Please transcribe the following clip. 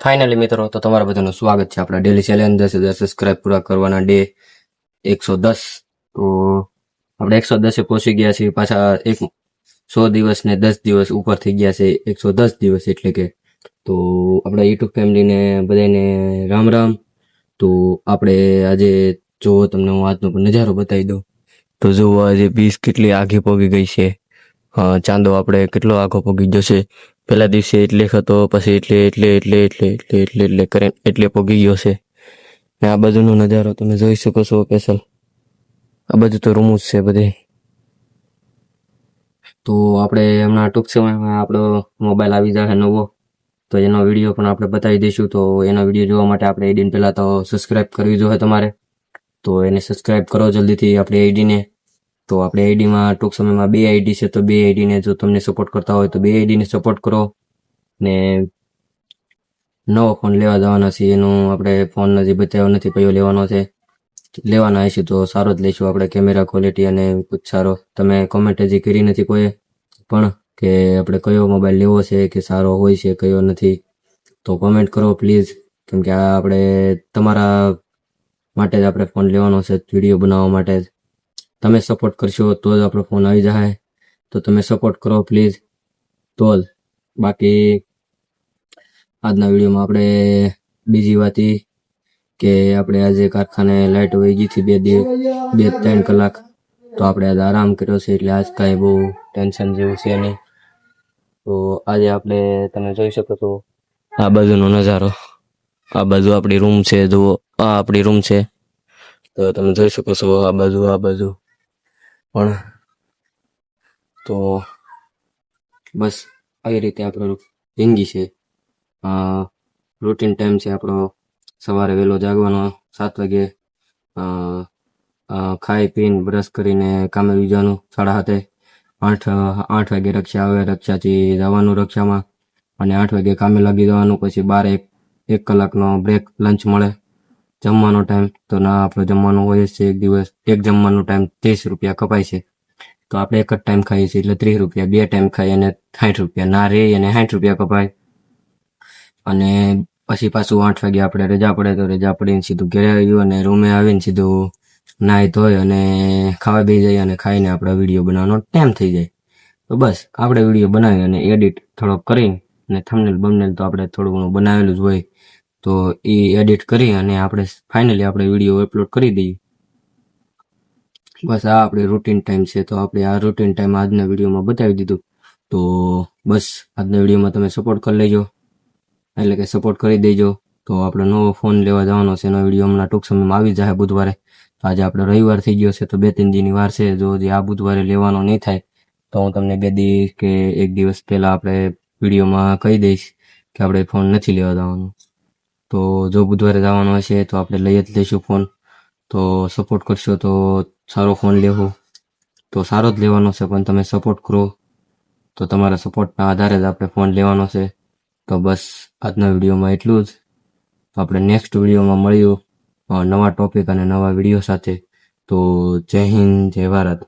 Finally મિત્રો તો તમારા બધાનું સ્વાગત છે આપણા ડેલી ચેલેન્જ 10,000 સબસ્ક્રાઇબ પૂરા કરવાના ડે 110. તો આપણે 110 પહોંચી ગયા છીએ. પાછા 100 દિવસ ને 10 દિવસ ઉપર થઈ ગયા છે. 110 દિવસ એટલે કે તો આપણા યુટ્યુબ ફેમિલીને બધાને રામ રામ. તો આપણે આજે જો તમને હું આજનો નજારો બતાવી દઉં તો જુઓ આજે બીસ કેટલી આઘી પોગી ગઈ છે. ચાંદો આપણે કેટલો આઘો પોગી જશે. પહેલા દિવસે એટલે હતો, પછી એટલે પોગી ગયો છે. ને આ બાજુનો નજારો તમે જોઈ શકો છો સ્પેશલ. આ બાજુ તો રૂમ જ છે બધે. તો આપણે હમણાં ટૂંક સમયમાં આપણો મોબાઈલ આવી જશે નવો, તો એનો વિડીયો પણ આપણે બતાવી દઈશું. તો એનો વિડીયો જોવા માટે આપણે આઈડીને પહેલાં તો સબસ્ક્રાઈબ કરવી જોઈએ તમારે. તો એને સબસ્ક્રાઈબ કરો જલ્દીથી આપણી આઈડીને. તો આપણે આઈડીમાં ટૂંક સમયમાં 2 આઈડી છે, તો 2 આઈડીને જો તમને સપોર્ટ કરતા હોય તો 2 આઈડીને સપોર્ટ કરો. ને નવો ફોન લેવા જવાના છે, એનું આપણે ફોન હજી બતાવ્યો નથી કયો લેવાનો છે. લેવાના હશે તો સારો જ લઈશું આપણે, કેમેરા ક્વોલિટી અને કુછ સારો. તમે કોમેન્ટ હજી કરી નથી કોઈ પણ કે આપણે કયો મોબાઈલ લેવો છે, કે સારો હોય છે કયો નથી. તો કોમેન્ટ કરો પ્લીઝ, કેમ કે આ આપણે તમારા માટે જ આપણે ફોન લેવાનો છે, વિડીયો બનાવવા માટે જ. તમે સપોર્ટ કરશો તો જ આપણો ફોન આવી જાય. તો તમે સપોર્ટ કરો પ્લીઝ, તો જ. બાકી આજના વિડીયોમાં આપણે બીજી વાત એ કે આપણે આજે કારખાને લાઇટ વહી ગઈ હતી 2-3 કલાક. તો આપણે આજે આરામ કર્યો છે, એટલે આજ કાંઈ બહુ ટેન્શન જેવું છે નહીં. તો આજે આપણે તમે જોઈ શકો છો આ બાજુનો નજારો. આ બાજુ આપણી રૂમ છે, જુઓ આ આપણી રૂમ છે. તો તમે જોઈ શકો છો આ બાજુ પણ. તો બસ આવી રીતે આપણું જિંદગી છે. રૂટીન ટાઈમ છે આપણો. સવારે વહેલો જાગવાનો 7 વાગે, ખાઈ પીને બ્રશ કરીને કામે જવાનું 7:30. 8 વાગે રક્ષા આવે, રક્ષાથી જવાનું રક્ષામાં, અને 8 વાગે કામે લાગી જવાનું. પછી 1 કલાકનો બ્રેક, લંચ મળે, જમવાનો ટાઈમ. તો ના આપણે જમવાનું હોય જ છે એક દિવસ. એક જમવાનો ટાઈમ 30 રૂપિયા કપાય છે. તો આપણે એક જ ટાઈમ ખાઈએ છીએ એટલે 30 રૂપિયા. 2 ટાઈમ ખાઈએ અને 60 રૂપિયા ના રે, અને 60 રૂપિયા કપાય. અને પછી પાછું 8 વાગે આપણે રજા પડે, તો રજા પડીને સીધું ઘરે આવ્યું અને રૂમે આવીને સીધું નાહી ધોઈ અને ખાવા બેસી જાય, અને ખાઈને આપણે વિડીયો બનાવવાનો ટાઈમ થઈ જાય. તો બસ આપણે વિડીયો બનાવી અને એડિટ થોડોક કરીને, અને થંબનેલ બમનેલ તો આપણે થોડું ઘણું બનાવેલું જ હોય, તો એ એડિટ કરી અને આપણે ફાઇનલી આપણે વિડીયો અપલોડ કરી દઈએ. બસ આ આપણી રૂટીન ટાઈમ છે. તો આપણે આ રૂટીન ટાઈમ આજના વિડીયોમાં બતાવી દીધું. તો બસ આજના વિડીયોમાં તમે સપોર્ટ કરી લેજો, એટલે કે સપોર્ટ કરી દેજો. તો આપણે નવો ફોન લેવા જવાનો છે, એનો વિડીયો હમણાં ટૂંક સમયમાં આવી જાય બુધવારે. તો આજે આપણે રવિવાર થઈ ગયો છે, તો 2-3 દીની વાર છે. જો હજી આ બુધવારે લેવાનો નહીં થાય તો હું તમને 2 દી કે 1 દિવસ પહેલાં આપણે વિડીયોમાં કહી દઈશ કે આપણે ફોન નથી લેવા જવાનું. તો જો બુધવારે જવાનો હશે તો આપણે લઈ જ લઈશું ફોન. તો સપોર્ટ કરશો તો સારો ફોન લેવો. તો સારો જ લેવાનો છે, પણ તમે સપોર્ટ કરો તો તમારા સપોર્ટના આધારે જ આપણે ફોન લેવાનો છે. તો બસ આજના વિડીયોમાં એટલું જ. તો આપણે નેક્સ્ટ વિડીયોમાં મળ્યું નવા ટોપિક અને નવા વિડીયો સાથે. તો જય હિન્દ, જય ભારત.